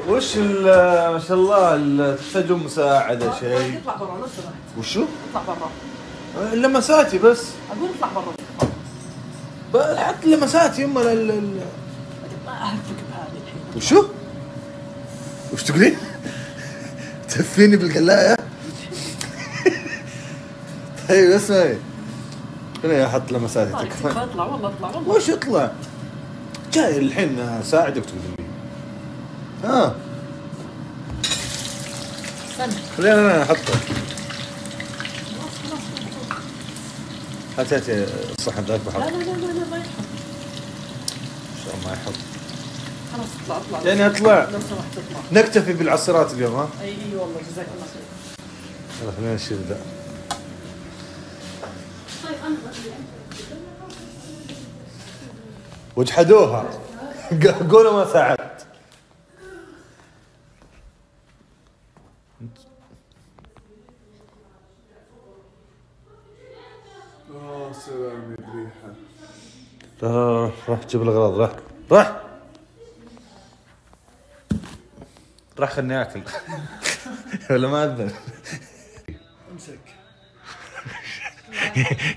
وش ما شاء الله تحتاجون مساعدة شيء؟ اطلع برا لو سمحت. وشو؟ اطلع برا. لمساتي بس. اقول اطلع برا. حط لمساتي يما ما اعرفك بهذه الحين. وشو؟ وش تقولين؟ تهفيني بالقلاية؟ طيب اسمعي، خليني احط لمساتي تكفى. اطلع والله اطلع والله. وش اطلع؟ جاي الحين اساعدك تقولين لي. ها استنى. خلينا انا احطه. هاتي الصحن ذاك بحط. لا ما يحط. شلون ما يحط؟ خلاص اطلع. يعني اطلع. لو سمحت اطلع. نكتفي بالعصيرات اليوم ها؟ اي والله جزاك الله خير. يلا خلينا نشيل ذا. وجحدوها. قولوا ما ساعدت. سلام الريحة. راح جيب الاغراض. راح خلني اكل. ولا ما اذن. امسك.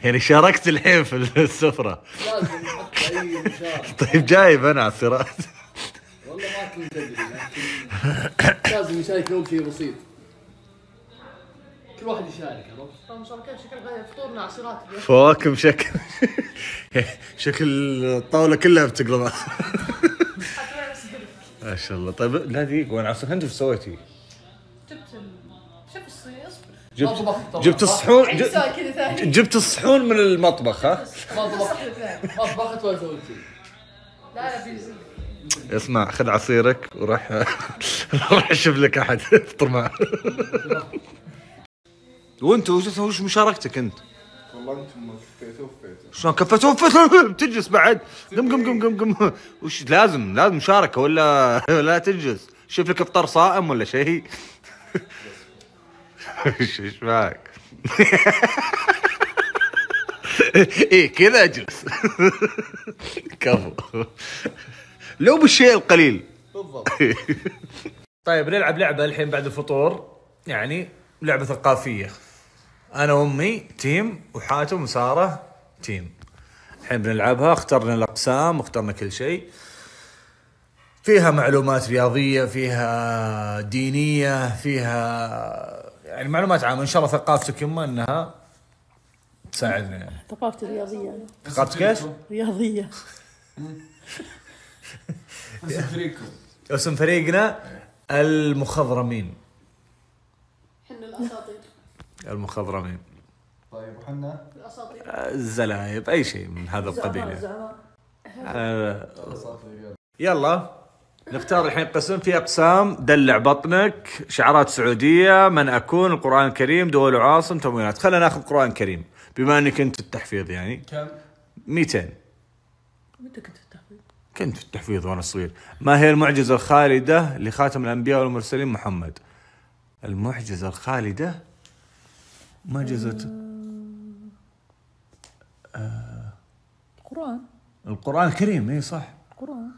يعني شاركت الحين في السفرة. لازم نحط اي مشاركة. طيب جايب انا عصيرات. والله ما كنت ادري لكن لازم نشارك اول شيء بسيط. كل واحد يشارك عرفت؟ مشاركين شكل غير فطورنا عصيرات. فواكه شكل الطاولة كلها بتقلبها. ما شاء الله. طيب لا دقيقة، وين عصير انت وش سويتي؟ شوف اصبر. جبت الصحون. كذا ثاني. جبت الصحون من المطبخ ها؟ ما طبخت ولا سويت شيء. لا بيزي. اسمع خذ عصيرك وراح راح اشوف لك احد افطر معه. وانت وش مشاركتك انت؟ والله انتم ما كفيتوا وفيتوا. شلون كفيتوا تجلس بعد؟ قم وش لازم مشاركة ولا تجلس؟ شوف لك افطار صائم ولا شيء. ايش معك؟ ايه كذا اجلس. كفو. لو بالشيء القليل. بالضبط. طيب نلعب لعبة الحين بعد الفطور، يعني لعبة ثقافية. أنا وأمي تيم وحاتم وسارة تيم. الحين بنلعبها، اخترنا الأقسام واخترنا كل شيء. فيها معلومات رياضية، فيها دينية، فيها يعني معلومات عامة. إن شاء الله ثقافتك يما أنها تساعدنا يعني. ثقافتي رياضية. ثقافتك ايش؟ رياضية. اسم فريقكم. اسم فريقنا المخضرمين. حنا الأساطير. المخضرمين. طيب وحنا؟ الأساطير. الزلايب، أي شيء من هذا القبيل يعني. اساطير. يلا نختار الحين قسم. في أقسام: دلع بطنك، شعارات سعودية، من أكون، القرآن الكريم، دول وعاصم، تموينات. خلينا ناخذ قرآن كريم بما أني كنت التحفيظ يعني. كم؟ 200. متى كنت في التحفيظ؟ كنت في التحفيظ وأنا صغير. ما هي المعجزة الخالدة لخاتم الأنبياء والمرسلين محمد؟ المعجزة الخالدة معجزة القرآن الكريم. اي صح، القرآن.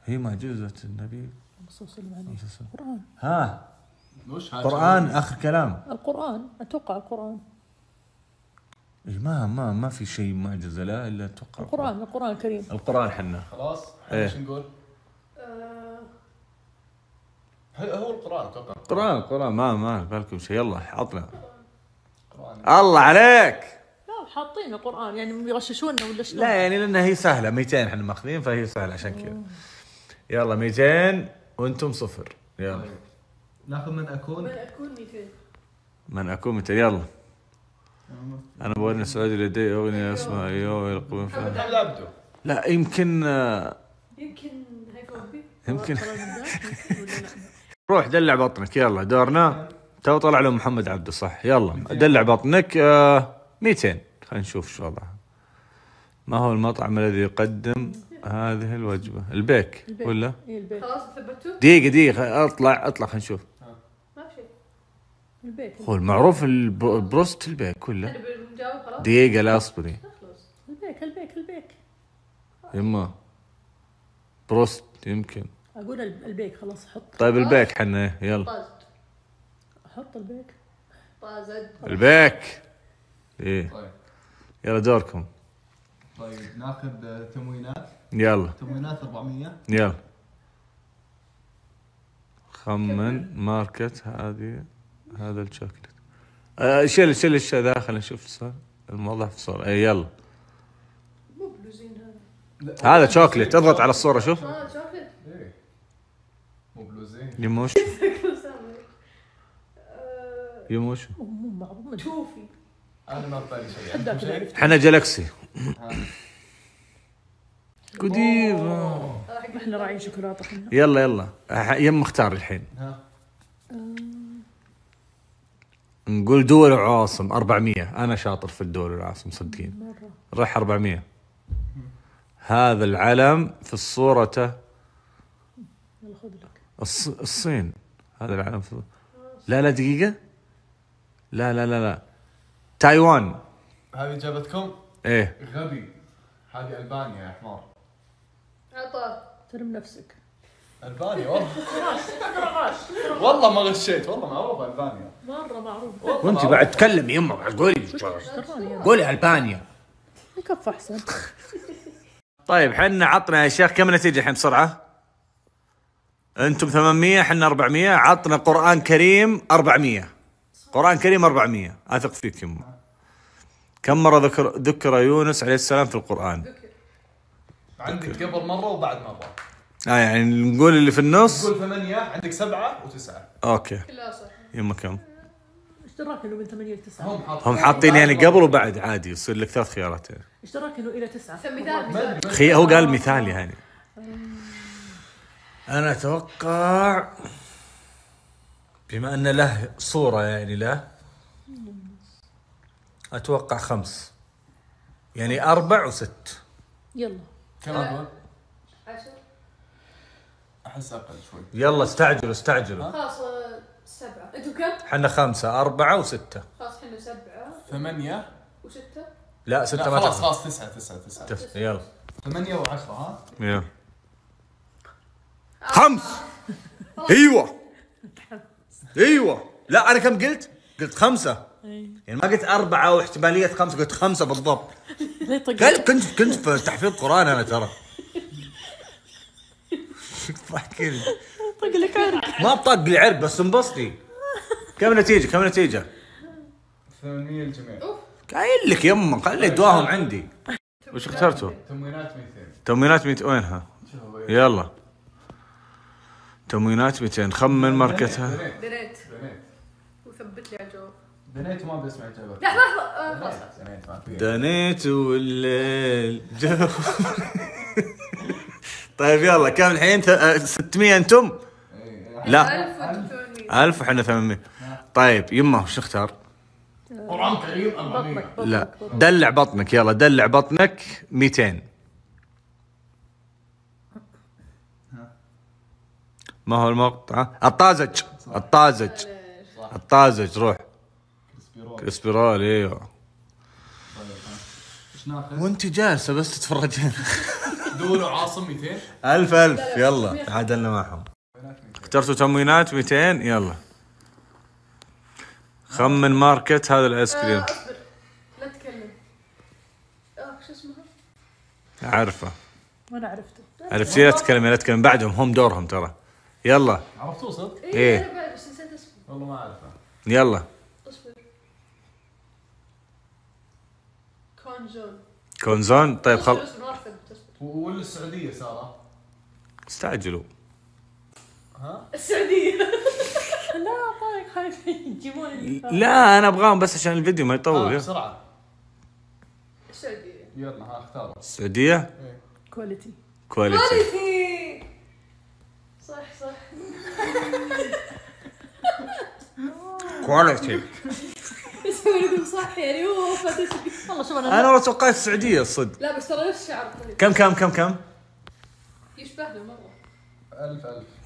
هي معجزة النبي صلى الله عليه وسلم. القرآن. ها وش قرآن آخر كلام. القرآن أتوقع القرآن. إيه ما في شيء معجزة لا إلا أتوقع القرآن الكريم. القرآن حنا. خلاص إيه. ايش نقول؟ هو القرآن اتوقع. القرآن ما بالكم شيء. يلا عطنا. القرآن. الله عليك. لا حاطين القرآن يعني يغششونا ولا شلون؟ لا يعني لأنها هي سهلة. 200 احنا ماخذين فهي سهلة عشان كذا. يلا 200 وانتم 0. يلا ناخذ من اكون. 200. من أكون 200. يلا أنا بغني سعودي لدي أغنية اسمها أيوه يلقون فيها. لا ابدو. لا يمكن يمكن روح دلع بطنك. يلا دورنا. تو طلع له محمد عبده صح. يلا دلع بطنك. 200. خلينا نشوف شو وضعها. ما هو المطعم الذي يقدم هذه الوجبة؟ البيك ولا؟ البيك. خلاص ثبتوا. دقيقة اطلع خلينا نشوف. ما في شيء. البيك. هو المعروف البروست البيك ولا؟ دقيقة لا اصبري. البيك. يما بروست يمكن. اقول البيك خلاص حط. طيب البيك حنا يلا. طازج. احط البيك. طازج. البيك. ايه طيب يلا دوركم. طيب ناخذ تموينات. يلا تموينات 400. يلا خمن ماركة هذا الشوكلت. شيل الشيء ذا خلينا نشوف الصور الموضح في الصورة. اي يلا مو بلوزين هذا شوكلت. اضغط على الصورة شوف. شوكليت. ايه مو بلوزين. يموش يموش مو معروف. توفي. انا ما ببالي شيء. حداك عندكم شيء؟ احنا جالكسي ها. قديمة. احنا راعين شوكولاته احنا. يلا يم اختار الحين. ها. نقول دول وعواصم 400. انا شاطر في الدول والعواصم صدقين. مره. راح 400. هذا العلم في صورته يلا خذ لك. الصين. هذا العلم في لا دقيقة. لا تايوان. هذه جابتكم ايه غبي. هذه البانيا يا حمار. عطار. ترم نفسك. البانيا والله. والله ما غشيت. والله معروفة البانيا. مره معروف. وانت بعد تكلم يمه بعد قولي البانيا. يكفى احسن. طيب حنا عطنا يا شيخ كم نتيجة الحين بسرعة؟ انتم 800 حنا 400. عطنا قرآن كريم 400. قرآن كريم 400. اثق فيك يمه. كم مرة ذكر يونس عليه السلام في القرآن؟ عندك قبل مرة وبعد مرة. يعني نقول اللي في النص. تقول 8 عندك 7 و9. اوكي كلها صح. يما كم؟ ايش دراك انه من 8 ل 9؟ هم حاطين يعني قبل وبعد عادي يصير لك 3 خيارات يعني. ايش دراك انه الى 9؟ مثال. هو قال مثال يعني. انا اتوقع بما ان له صورة يعني له اتوقع 5 يعني 4 و6. يلا. كم اقول؟ 10. احس اقل شوي. يلا استعجلوا. خلاص 7. انتم كم؟ حنا 5 4 و6. خلاص احنا 7 8. و6. لا 6 ما خلاص 9. يلا 8 و10 ها. يلا 5. ايوه لا انا كم قلت 5 يعني ما قلت 4 واحتمالية 5 قلت 5 بالضبط. كنت في تحفيظ قرآن انا ترى. احكي لي طق لك عرق. ما بطق لي عرق بس انبسطي. كم نتيجة 800 الجميع. قايل لك يمه خلي دواهم عندي. وش اخترتوا؟ تموينات 200. تموينات 200 وينها؟ يلا تموينات 200. خمن ماركتها. دريت. وثبت لي على الجواب. دنيت وما بسمع اجابتك. لحظة خلاص. دنيت ما في. دنيت والليل طيب يلا كم الحين 600 انتم؟ لا 1800. 1000 وحنا 800. طيب يمه وش نختار؟ قرآن كريم 400. لا دلع بطنك. يلا دلع بطنك 200. ما هو المقطع؟ الطازج روح. كريسبيرول ايوه. ايش ناخذ؟ وانت جالسه بس تتفرجين. دول وعاصم 200. 1000 يلا تعادلنا معهم. اخترتوا تموينات 200. يلا خمن ماركت هذا الايس كريم. اصبر لا تتكلم. شو اسمها؟ عارفه. وانا عرفته. عرفتي لا تتكلم بعدهم هم دورهم ترى. يلا عرفتوه صدق؟ إيه. انا بعرف بس نسيت اسمه. والله ما اعرفه. يلا اصبر. كونزون. كونزون. طيب اصبر ما راح اثبت. اصبر. ولا السعودية سارة؟ استعجلوا. ها؟ السعودية. لا طارق خايفين يجيبون اللي لا انا ابغاهم بس عشان الفيديو ما يطول. بسرعة. السعودية. يلا ها اختاروا. السعودية إيه. كواليتي. كواليتي. صح كواليتي. يسوي لكم صح يعني هو والله شوف انا. انا والله توقعت السعودية الصدق. لا بس ترى نفس الشعر. كم يشبه له مرة.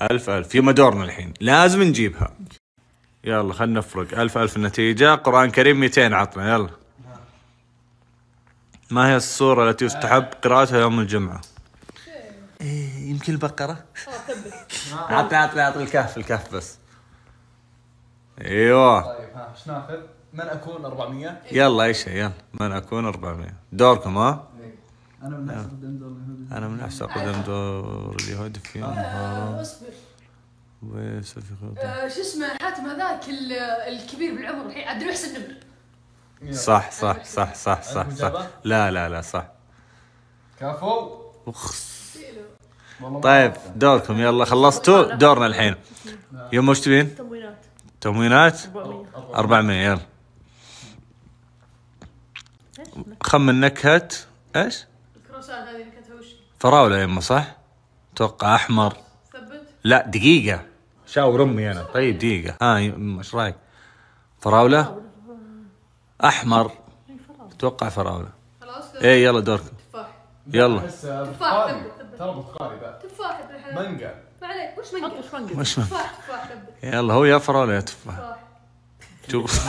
1000. يما دورنا الحين لازم نجيبها. يلا خلنا نفرق. 1000 النتيجة. قرآن كريم 200 عطنا. يلا ما هي السورة التي يستحب قراءتها يوم الجمعة؟ يمكن البقرة. ثبت. عطني الكهف بس. ايوه طيب ها ايش ناخذ؟ من اكون 400. يلا اي شيء يلا من اكون 400 دوركم ها. انا من احسن قدام دور اليهودي. انا من احسن قدم دور اليهود في اصبر. ويصير في خطة. شو اسمه حاتم هذاك الكبير بالعمر الحين عبد المحسن نمر. صح لا صح. كفو. والله طيب دوركم يلا خلصتوا دورنا الحين. يوم وش تبين؟ تموينات 400 يلا. خمن نكهة ايش؟ الكروسان هذه نكتها وش؟ فراولة يمه صح؟ اتوقع احمر. ثبت. لا دقيقة شاور امي انا. طيب دقيقة ها يمه ايش رايك؟ فراولة احمر اتوقع فراولة. خلاص. ايه يلا دوركم تفاح. يلا. تفاح ثبت. ترى بخاري ذا. تفاح ابن الحلال. مانجا. ما عليك وش منقل؟ وش تفاح ثبت. يلا هو يا فراولة يا تفاح. تفاح. شوف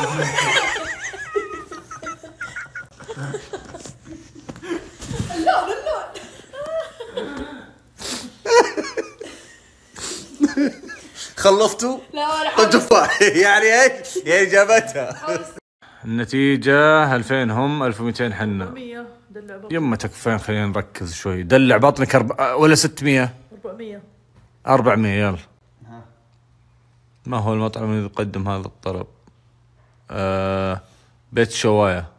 اللون خلصتوا؟ لا ولا حاجة. تفاح يعني ايش؟ يعني جابتها. النتيجة 2000 هم 1200 حنا. 400 دلع بطنك. يما تكفين خلينا نركز شوي. دلع بطنك ولا 600؟ 400. 400 يلا. ما هو المطعم الذي يقدم هذا الطلب؟ بيت شواية.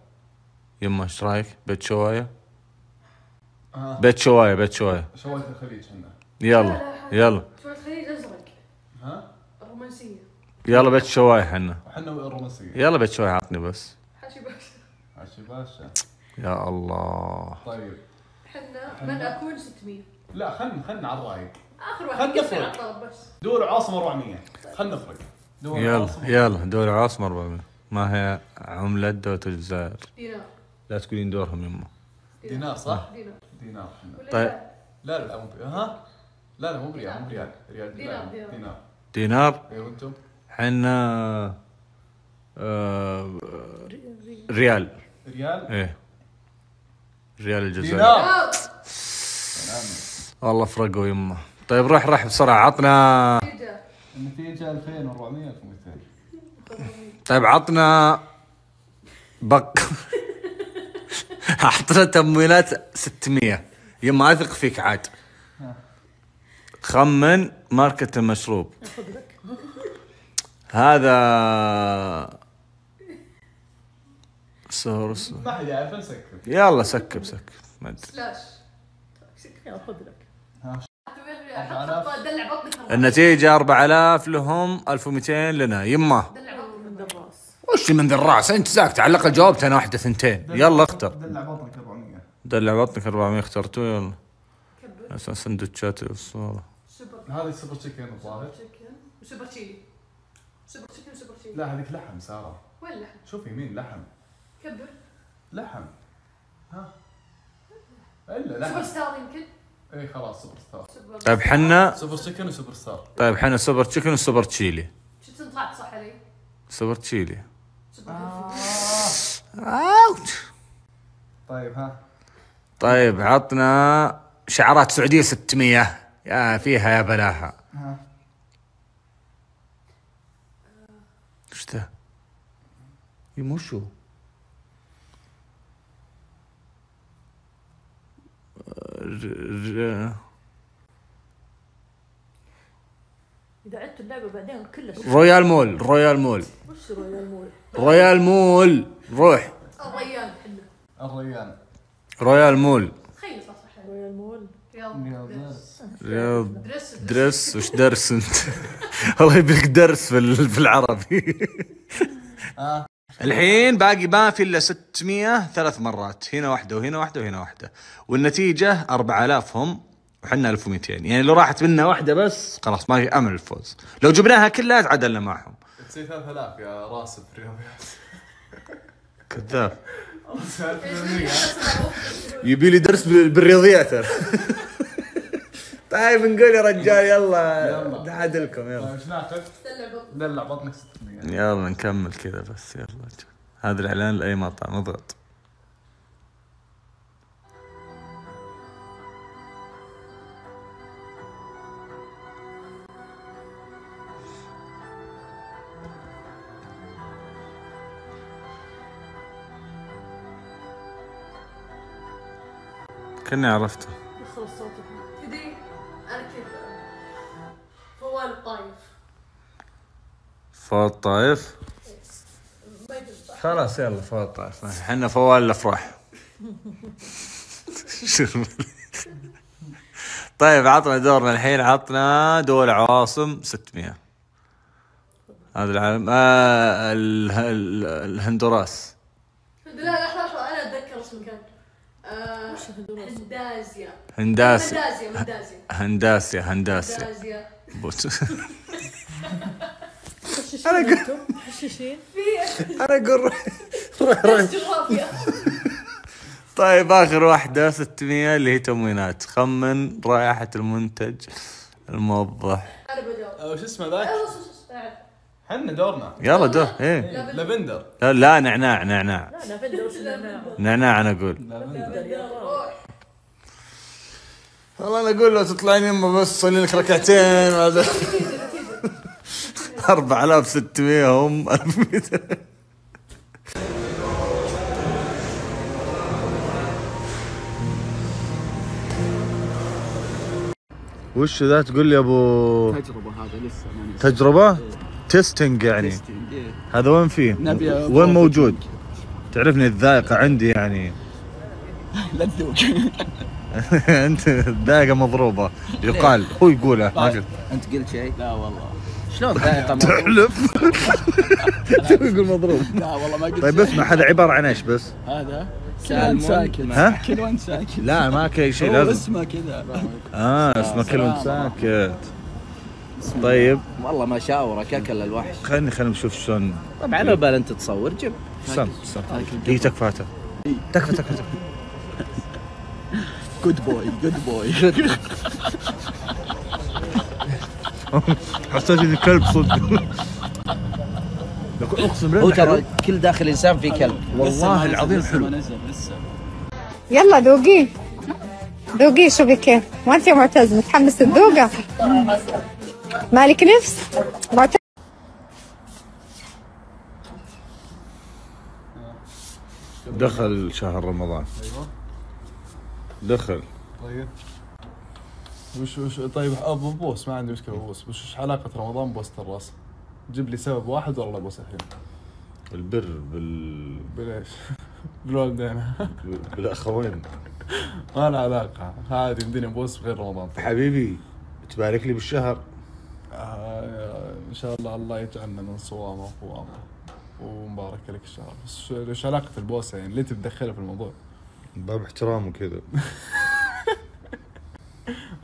يما ايش رايك؟ بيت شواية. بيت شواية. شوايه الخليج هنا. يلا شو الخليج ازرق. ها؟ الرومانسية. يلا بيت شواية حنا. احنا الرومانسيه. يلا بيت شواية عطني بس. حاشي باشا. عشي باشا. يا الله. طيب حنا من اكون 600. لا خلنا على الرايق. اخر واحد خلنا قفل على نفرق. الطلب بس. دور عاصمه 400. خلنا نفرق. دور عاصمة. يلا دوري عاصمة 400. ما هي عملة دولة الجزائر؟ دينار. لا تقولين دورهم يما. دينار صح؟ دينار. حنا. طيب. لا مو ها؟ لا مو بريال مو ريال. دينار. دينار. ايوه انتم؟ حنا ريال. ريال؟ ايه ريال الجزائر. دينار. والله فرقوا يما. طيب روح بسرعة عطنا. النتيجة 2400 1200. طيب عطنا عطنا تموينات 600. يما اثق فيك عاد. خمن ماركة المشروب. هذا سورس. ما حد يعرف نسكر. يلا سكب ما ادري. سلاش. يلا خذ لك. دلع بطنك. النتيجة 4000 لهم 1200 لنا. يما دلع بطنك. من الراس. وش من ذي الراس انت ساكت؟ على الاقل جاوبت انا واحدة ثنتين. يلا اختر. دلع بطنك 400. دلع بطنك 400 اخترتوا يلا. عشان سندوتشات الصورة. هذه سوبر تشيكن الظاهر. وسوبر تشيلي. سوبر تشيكن وسوبر تشيلي. لا هذيك لحم سارة. وين لحم؟ شوف يمين لحم. كبر. لحم. ها؟ الا سوبر لحم. ستار يمكن. اي خلاص سوبر ستار. طيب حنا. سوبر تشيكن وسوبر ستار. طيب حنا سوبر تشيكن وسوبر تشيلي. شفت انطلعت صح علي؟ سوبر تشيلي. سوبر اوت. طيب ها. طيب عطنا شعارات سعودية 600. يا فيها يا بلاها. ايش ذا؟ يمشوا. إذا عدت اللعبة بعدين كلش. رويال مول. وش رويال مول؟ رويال مول روح. الريان حنا. الريان. رويال مول. تخيل صح رويال مول. رياض. درس. درس وش درس انت؟ الله يبيك درس في العربي. الحين باقي ما في الا 600 3 مرات. هنا واحدة وهنا واحدة وهنا واحدة. والنتيجة 4000 هم وحنا 1200. يعني لو راحت منا واحدة بس خلاص ما في امل الفوز. لو جبناها كلها تعادلنا معهم. تصير 3000 يا راسب رياضيات. كذاب. يبي لي درس بالرياضيات. طيب نقول يا رجال يلا نعادلكم يلا. ايش ناخذ؟ دلع بطنك 600. يلا نكمل كذا بس يلا. هذا الاعلان لاي مطعم اضغط. كني عرفته. يخلص صوتك. تدري انا كذا فوال الطايف. فوال الطايف. ما يدري صح. خلاص يلا فوال الطايف، احنا فوال الافراح. طيب عطنا دورنا الحين، عطنا دول عواصم 600. هذا العالم الهندوراس. لا لحظة انا اتذكر اسم المكان. هنداسيا. هنداسيا. حشيشين. انا اقول جغرافيا. طيب اخر واحدة 600 اللي هي تموينات. خمن رائحة المنتج الموضح. انا بدور. وش اسمه ذاك؟ حنا دورنا. يلا دور. ايه لافندر. لا نعناع. لا لافندر وش النعناع؟ نعناع انا اقول. روح. والله انا اقول لو تطلعين يمه بس صلي لك ركعتين وهذا 4600 هم 1200. وش ذا تقول لي ابو تجربة هذا لسه ما تجربة تيستنج يعني. هذا وين فيه؟ وين موجود؟ تعرفني الذائقة عندي يعني. لا تذوق. انت الذائقة مضروبة يقال، هو يقولها ما قلت. انت قلت شيء؟ لا والله. شلون ذائقة تحلف. يقول مضروب. لا والله ما قلت. طيب اسمع، هذا عبارة عن ايش بس؟ هذا سالمون ساكت. ها؟ كل وانت ساكت. لا ما كل شيء هو لازم. اسمه كذا. اسمه كل وانت ساكت. طيب والله ما شاورك اكل الوحش. خلينا نشوف شلون. طبعا على بال انت تصور جيب. سم هي تكفى تكفى. جود بوي. حسيت اني كلب صدق. اقسم بالله هو ترى كل داخل انسان في كلب. والله العظيم لسه حلو. ما نزل لسه. يلا ذوقي شو بك؟ وانت يا معتز متحمس تذوقه؟ مالك نفس؟ معتز دخل شهر رمضان. دخل. طيب وش طيب ابو بوس ما عندي مشكله بوس، وش علاقه رمضان بوسة الراس؟ جيب لي سبب واحد والله بوس الحين. البر بليش؟ بالوالدين. بالاخوين. ما له علاقه، عادي يمديني بوس بغير رمضان. حبيبي تبارك لي بالشهر. ان شاء الله يجعلنا من صوامه وقوامه ومبارك لك الشهر. بس ايش علاقه البوسه يعني؟ ليه تتدخلها في الموضوع؟ باب احترام وكذا.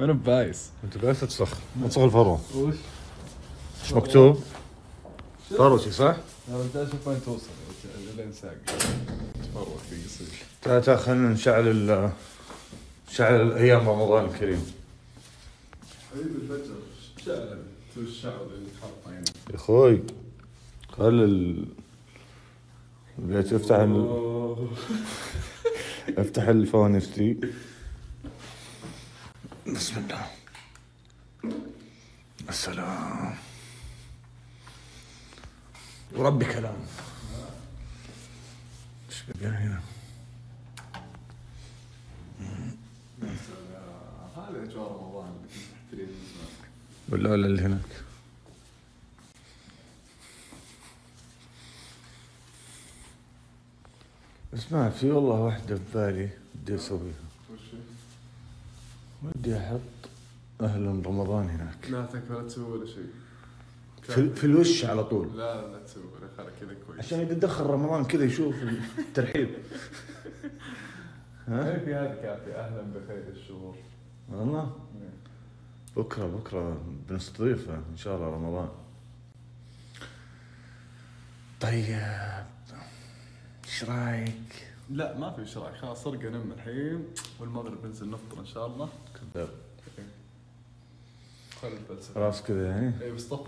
انا بايس. انت بايس تصخ الفرو. وش؟ ايش مكتوب؟ فروسي صح؟ انا بدي اشوف وين توصل لين ساق. تفرق في قصير. تعال خلينا نشعل ايام رمضان الكريم. حبيبي الفجر شعل الشعر اللي تحط يعني. يا اخوي خل البيت افتح الفوانيس دي. بسم الله. السلام وربي كلام. ايش بقى هنا؟ هذا اجواء رمضان ولا اللي هناك. اسمع في والله واحدة في بالي بدي اسويها. ودي احط اهلا رمضان هناك. لا تكفى لا تسوي ولا شيء. في الوش على طول. لا تسوي ولا خلي كذا كويس. عشان اذا دخل رمضان كذا يشوف الترحيب. ها؟ في هذه كافية. اهلا بخير الشهور. والله بكره بنستضيفه ان شاء الله رمضان. طيب ايش رايك؟ لا ما في شرايك، خلاص صرقة نم الحين والمغرب ننزل نفطر ان شاء الله. كذاب. خلي الفلسفة. خلاص كذا يعني. اي بس طفل